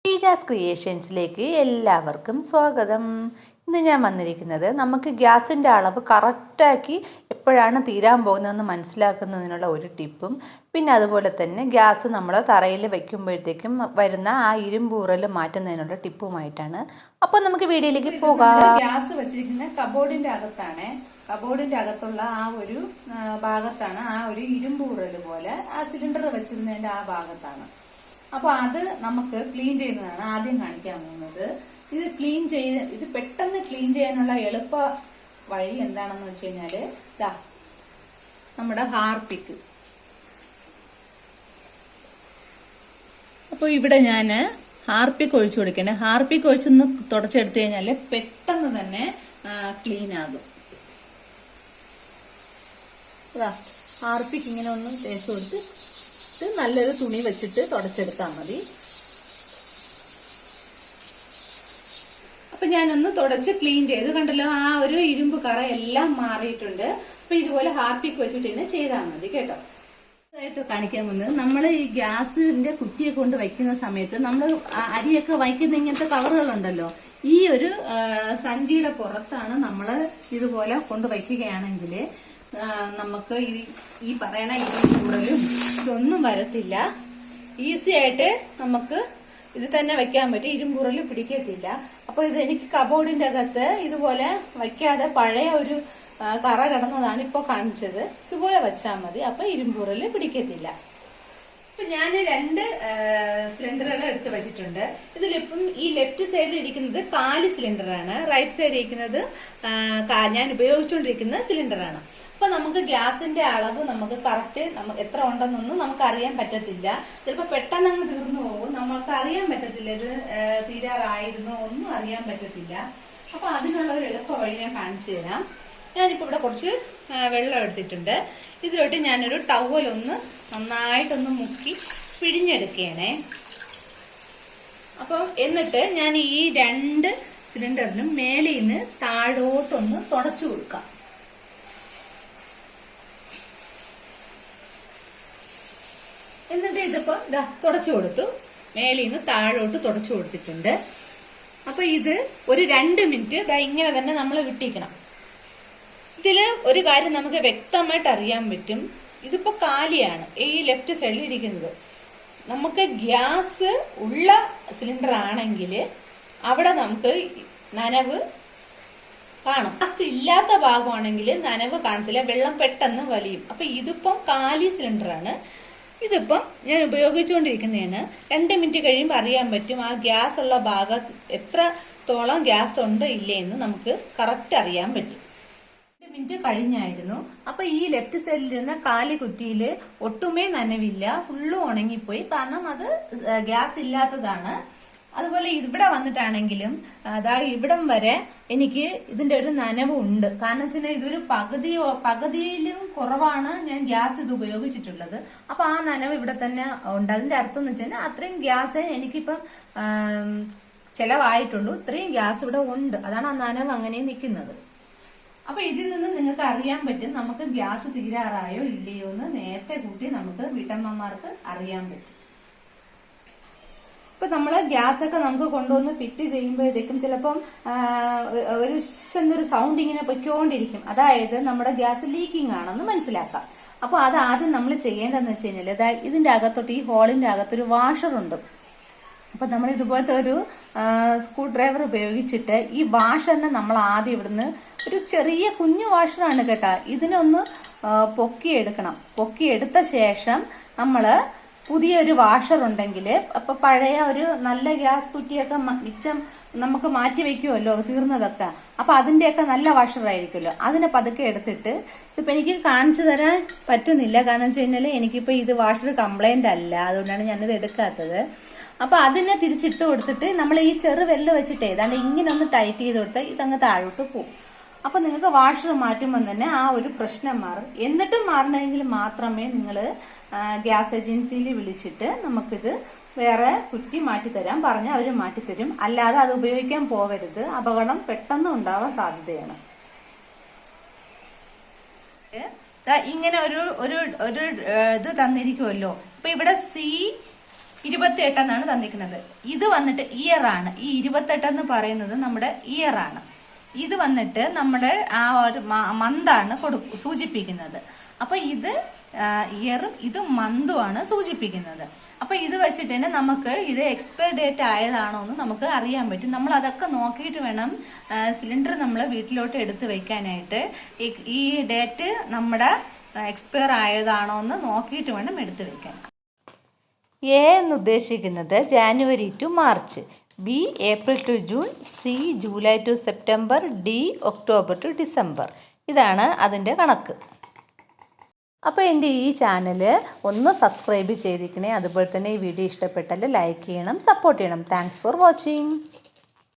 Teachers ക്രിയേഷൻസിലേക്ക് എല്ലാവർക്കും സ്വാഗതം. ഇന്ന് ഞാൻ വന്നിരിക്കുന്നത് നമുക്ക് ഗ്യാസിൻ്റെ അളവ് കറക്റ്റാക്കി എപ്പോഴാണ് തീരാൻ പോകുന്നതെന്ന് മനസ്സിലാക്കുന്നതിനുള്ള ഒരു ടിപ്പും പിന്നെ അതുപോലെ തന്നെ ഗ്യാസ് നമ്മൾ തറയിൽ വയ്ക്കുമ്പോഴത്തേക്കും വരുന്ന ആ ഇരുമ്പൂറൽ മാറ്റുന്നതിനുള്ള ടിപ്പുമായിട്ടാണ്. അപ്പോൾ നമുക്ക് വീഡിയോയിലേക്ക് പോകാം. ഗ്യാസ് വെച്ചിരിക്കുന്ന കബോർഡിന്റെ അകത്താണ്. കബോർഡിന്റെ അകത്തുള്ള ആ ഒരു ഭാഗത്താണ് ആ ഒരു ഇരുമ്പൂറൽ പോലെ ആ സിലിണ്ടർ വെച്ചിരുന്നതിന്റെ ആ ഭാഗത്താണ്. അപ്പൊ അത് നമുക്ക് ക്ലീൻ ചെയ്യുന്നതാണ് ആദ്യം കാണിക്കാൻ പോകുന്നത്. ഇത് പെട്ടെന്ന് ക്ലീൻ ചെയ്യാനുള്ള എളുപ്പ വഴി എന്താണെന്ന് വെച്ച് കഴിഞ്ഞാല് നമ്മുടെ ഹാർപ്പിക്ക്. അപ്പൊ ഇവിടെ ഞാന് ഹാർപ്പിക്ക് ഒഴിച്ചു കൊടുക്കണേ. ഹാർപ്പിക്ക് ഒഴിച്ചൊന്ന് തുടച്ചെടുത്തു കഴിഞ്ഞാല് പെട്ടെന്ന് തന്നെ ക്ലീൻ ആകും. ഹാർപ്പിക്ക് ഇങ്ങനെ ഒന്ന് തേച്ച് കൊടുത്ത് നല്ലൊരു തുണി വെച്ചിട്ട് തുടച്ചെടുത്താൽ മതി. അപ്പൊ ഞാനൊന്ന് തുടച്ച് ക്ലീൻ ചെയ്ത് കണ്ടല്ലോ, ആ ഒരു ഇരുമ്പ് കറ എല്ലാം മാറിയിട്ടുണ്ട്. അപ്പൊ ഇതുപോലെ ഹാർപ്പിക്ക് വെച്ചിട്ട് തന്നെ ചെയ്താൽ മതി കേട്ടോ. ായിട്ട് കാണിക്കാൻ വന്നത്, നമ്മൾ ഈ ഗ്യാസിന്റെ കുറ്റിയെ കൊണ്ട് വയ്ക്കുന്ന സമയത്ത് നമ്മൾ അരിയൊക്കെ വയ്ക്കുന്ന ഇങ്ങനത്തെ കവറുകളുണ്ടല്ലോ, ഈ ഒരു സഞ്ചിയുടെ പുറത്താണ് നമ്മൾ ഇതുപോലെ കൊണ്ട് വയ്ക്കുകയാണെങ്കിൽ നമുക്ക് ഈ പറയണ ഇരുമ്പൂറലും ഇതൊന്നും വരത്തില്ല. ഈസി ആയിട്ട് നമുക്ക് ഇത് തന്നെ വെക്കാൻ പറ്റും, ഇരുമ്പൂറല് പിടിക്കത്തില്ല. അപ്പൊ ഇത് എനിക്ക് കബോർഡിന്റെ അകത്ത് ഇതുപോലെ വയ്ക്കാതെ പഴയ ഒരു കറ കിടന്നതാണ് ഇപ്പൊ കാണിച്ചത്. ഇതുപോലെ വെച്ചാൽ മതി, അപ്പൊ ഇരുമ്പൂറല് പിടിക്കത്തില്ല. ഇപ്പൊ ഞാൻ 2 സിലിണ്ടറുകൾ എടുത്ത് വെച്ചിട്ടുണ്ട്. ഇതിലിപ്പം ഈ ലെഫ്റ്റ് സൈഡിൽ ഇരിക്കുന്നത് 4 സിലിണ്ടറാണ്, റൈറ്റ് സൈഡിൽ ഇരിക്കുന്നത് ഞാൻ ഉപയോഗിച്ചുകൊണ്ടിരിക്കുന്ന സിലിണ്ടറാണ്. അപ്പൊ നമുക്ക് ഗ്യാസിന്റെ അളവ് നമുക്ക് കറക്റ്റ് എത്ര ഉണ്ടെന്നൊന്നും നമുക്ക് അറിയാൻ പറ്റത്തില്ല. ചിലപ്പോ പെട്ടെന്ന് അങ്ങ് തീർന്നു പോകും, നമ്മൾക്ക് അറിയാൻ പറ്റത്തില്ല ഇത് തീരാറായിരുന്നോ ഒന്നും അറിയാൻ പറ്റത്തില്ല. അപ്പൊ അതിനുള്ള ഒരു എളുപ്പ വഴി ഞാൻ കാണിച്ചു തരാം. ഞാനിപ്പോ ഇവിടെ കുറച്ച് വെള്ളം എടുത്തിട്ടുണ്ട്. ഇതിലോട്ട് ഞാനൊരു ടവലൊന്ന് നന്നായിട്ടൊന്ന് മുക്കി പിഴിഞ്ഞെടുക്കുകയാണേ. അപ്പം എന്നിട്ട് ഞാൻ ഈ 2 സിലിണ്ടറിനും മേളിൽ നിന്ന് താഴോട്ടൊന്ന് തുടച്ചു കൊടുക്കാം. എന്നിട്ട് ഇതിപ്പോ തുടച്ചു കൊടുത്തു, മേളിൽ നിന്ന് താഴോട്ട് തുടച്ചു കൊടുത്തിട്ടുണ്ട്. അപ്പൊ ഇത് ഒരു 2 മിനിറ്റ് ഇങ്ങനെ തന്നെ നമ്മൾ വിട്ടിക്കണം. ഇതില് ഒരു കാര്യം നമുക്ക് വ്യക്തമായിട്ട് അറിയാൻ പറ്റും, ഇതിപ്പോ കാലിയാണ് ഈ ലെഫ്റ്റ് സൈഡിൽ ഇരിക്കുന്നത്. നമുക്ക് ഗ്യാസ് ഉള്ള സിലിണ്ടർ ആണെങ്കിൽ അവിടെ നമുക്ക് നനവ് കാണും. ഗ്യാസ് ഇല്ലാത്ത ഭാഗമാണെങ്കിൽ നനവ് കാണത്തില്ല, വെള്ളം പെട്ടെന്ന് വലിയും. അപ്പൊ ഇതിപ്പം കാലി സിലിണ്ടറാണ്. ഇതിപ്പം ഞാൻ ഉപയോഗിച്ചുകൊണ്ടിരിക്കുന്നതാണ്. 2 മിനിറ്റ് കഴിയുമ്പോൾ അറിയാൻ പറ്റും ആ ഗ്യാസ് ഉള്ള ഭാഗം എത്രത്തോളം ഗ്യാസ് ഉണ്ട് ഇല്ലേ എന്ന് നമുക്ക് കറക്റ്റ് അറിയാൻ പറ്റും. 2 മിനിറ്റ് കഴിഞ്ഞായിരുന്നു. അപ്പൊ ഈ ലെഫ്റ്റ് സൈഡിലിരുന്ന കാലി കുറ്റിയില് ഒട്ടുമേ നനവില്ല, ഫുള്ളും ഉണങ്ങിപ്പോയി. കാരണം അത് ഗ്യാസ് ഇല്ലാത്തതാണ്. അതുപോലെ ഇവിടെ വന്നിട്ടാണെങ്കിലും ഇവിടം വരെ എനിക്ക് ഇതിന്റെ ഒരു നനവ് ഉണ്ട്. കാരണം വെച്ചാൽ ഇതൊരു പകുതിയിലും കുറവാണ് ഞാൻ ഗ്യാസ് ഇത് ഉപയോഗിച്ചിട്ടുള്ളത്. അപ്പൊ ആ നനവ് ഇവിടെ തന്നെ ഉണ്ട്. അതിന്റെ അർത്ഥം എന്ന് വെച്ചാൽ അത്രയും ഗ്യാസ് എനിക്കിപ്പം ചെലവായിട്ടുള്ളൂ, ഇത്രയും ഗ്യാസ് ഇവിടെ ഉണ്ട്. അതാണ് ആ നനവ് അങ്ങനെ നിൽക്കുന്നത്. അപ്പൊ ഇതിൽ നിന്ന് നിങ്ങൾക്ക് അറിയാൻ പറ്റും നമുക്ക് ഗ്യാസ് തീരാറായോ ഇല്ലയോ എന്ന് നേരത്തെ കൂട്ടി നമുക്ക് വീട്ടമ്മമാർക്ക് അറിയാൻ പറ്റും. ഇപ്പൊ നമ്മള് ഗ്യാസൊക്കെ നമുക്ക് കൊണ്ടുവന്ന് ഫിറ്റ് ചെയ്യുമ്പോഴത്തേക്കും ചിലപ്പം ഒരു സൗണ്ട് ഇങ്ങനെ പൊയ്ക്കൊണ്ടിരിക്കും. അതായത് നമ്മുടെ ഗ്യാസ് ലീക്കിംഗ് ആണെന്ന് മനസ്സിലാക്കാം. അപ്പൊ അത് ആദ്യം നമ്മൾ ചെയ്യേണ്ടതെന്ന് വെച്ച് കഴിഞ്ഞാൽ ഇതിന്റെ അകത്തോട്ട് ഈ ഹോളിന്റെ അകത്തൊരു വാഷറുണ്ട്. അപ്പൊ നമ്മൾ ഇതുപോലത്തെ ഒരു സ്ക്രൂ ഡ്രൈവർ ഉപയോഗിച്ചിട്ട് ഈ വാഷറിനെ നമ്മൾ ആദ്യം ഇവിടുന്ന് ഒരു ചെറിയ കുഞ്ഞു വാഷറാണ് കേട്ടാ, ഇതിനൊന്ന് പൊക്കിയെടുക്കണം. പൊക്കിയെടുത്ത ശേഷം നമ്മള് പുതിയൊരു വാഷർ ഉണ്ടെങ്കിൽ, അപ്പൊ പഴയ ഒരു നല്ല ഗ്യാസ് കുറ്റിയൊക്കെ മിച്ചം നമുക്ക് മാറ്റി വെക്കുമല്ലോ തീർന്നതൊക്കെ, അപ്പൊ അതിന്റെയൊക്കെ നല്ല വാഷറായിരിക്കുമല്ലോ, അതിനെ പതുക്കെ എടുത്തിട്ട് ഇപ്പൊ എനിക്ക് കാണിച്ചു തരാൻ പറ്റുന്നില്ല. കാരണം വെച്ച് കഴിഞ്ഞാല് എനിക്കിപ്പോ ഇത് വാഷർ കംപ്ലൈന്റ് അല്ല, അതുകൊണ്ടാണ് ഞാനിത് എടുക്കാത്തത്. അപ്പൊ അതിനെ തിരിച്ചിട്ട് കൊടുത്തിട്ട് നമ്മൾ ഈ ചെറു വെള്ളം വെച്ചിട്ട് ഏതാണ്ട് ഇങ്ങനെ ഒന്ന് ടൈറ്റ് ചെയ്ത് കൊടുത്താൽ ഇതങ്ങ് താഴോട്ട് പോകും. അപ്പൊ നിങ്ങൾക്ക് വാഷർ മാറ്റുമ്പോൾ തന്നെ ആ ഒരു പ്രശ്നം മാറും. എന്നിട്ടും മാറണമെങ്കിൽ മാത്രമേ നിങ്ങൾ ഗ്യാസ് ഏജൻസിയിൽ വിളിച്ചിട്ട് നമുക്കിത് വേറെ കുറ്റി മാറ്റിത്തരാൻ പറഞ്ഞാൽ അവർ മാറ്റിത്തരും. അല്ലാതെ അത് ഉപയോഗിക്കാൻ പോവരുത്, അപകടം പെട്ടെന്ന് ഉണ്ടാവാൻ സാധ്യതയാണ്. ഇങ്ങനെ ഒരു ഇത് തന്നിരിക്കുമല്ലോ. ഇപ്പൊ ഇവിടെ 28 എന്നാണ് തന്നിരിക്കുന്നത്. ഇത് വന്നിട്ട് ഇയർ ആണ്. ഈ 28 എന്ന് പറയുന്നത് നമ്മുടെ ഇയർ ആണ്. ഇത് വന്നിട്ട് നമ്മുടെ ആ ഒരു മന്താണ് സൂചിപ്പിക്കുന്നത്. അപ്പൊ ഇത് ഇയറും ഇത് മന്തുമാണ് സൂചിപ്പിക്കുന്നത്. അപ്പൊ ഇത് വെച്ചിട്ട് തന്നെ നമുക്ക് ഇത് എക്സ്പയർ ഡേറ്റ് ആയതാണോ എന്ന് നമുക്ക് അറിയാൻ പറ്റും. നമ്മൾ അതൊക്കെ നോക്കിയിട്ട് വേണം സിലിണ്ടർ നമ്മൾ വീട്ടിലോട്ട് എടുത്ത് വെക്കാനായിട്ട്. ഈ ഡേറ്റ് നമ്മുടെ എക്സ്പയർ ആയതാണോ എന്ന് നോക്കിയിട്ട് വേണം എടുത്ത് വെക്കാൻ. എ എന്ന് ഉദ്ദേശിക്കുന്നത് January to March, B April to June, C July to September, D October to December. ഇതാണ് അതിൻ്റെ കണക്ക്. അപ്പോൾ എൻ്റെ ഈ ചാനൽ ഒന്ന് സബ്സ്ക്രൈബ് ചെയ്തിരിക്കണേ. അതുപോലെ തന്നെ ഈ വീഡിയോ ഇഷ്ടപ്പെട്ടാൽ ലൈക്ക് ചെയ്യണം, സപ്പോർട്ട് ചെയ്യണം. Thanks for watching.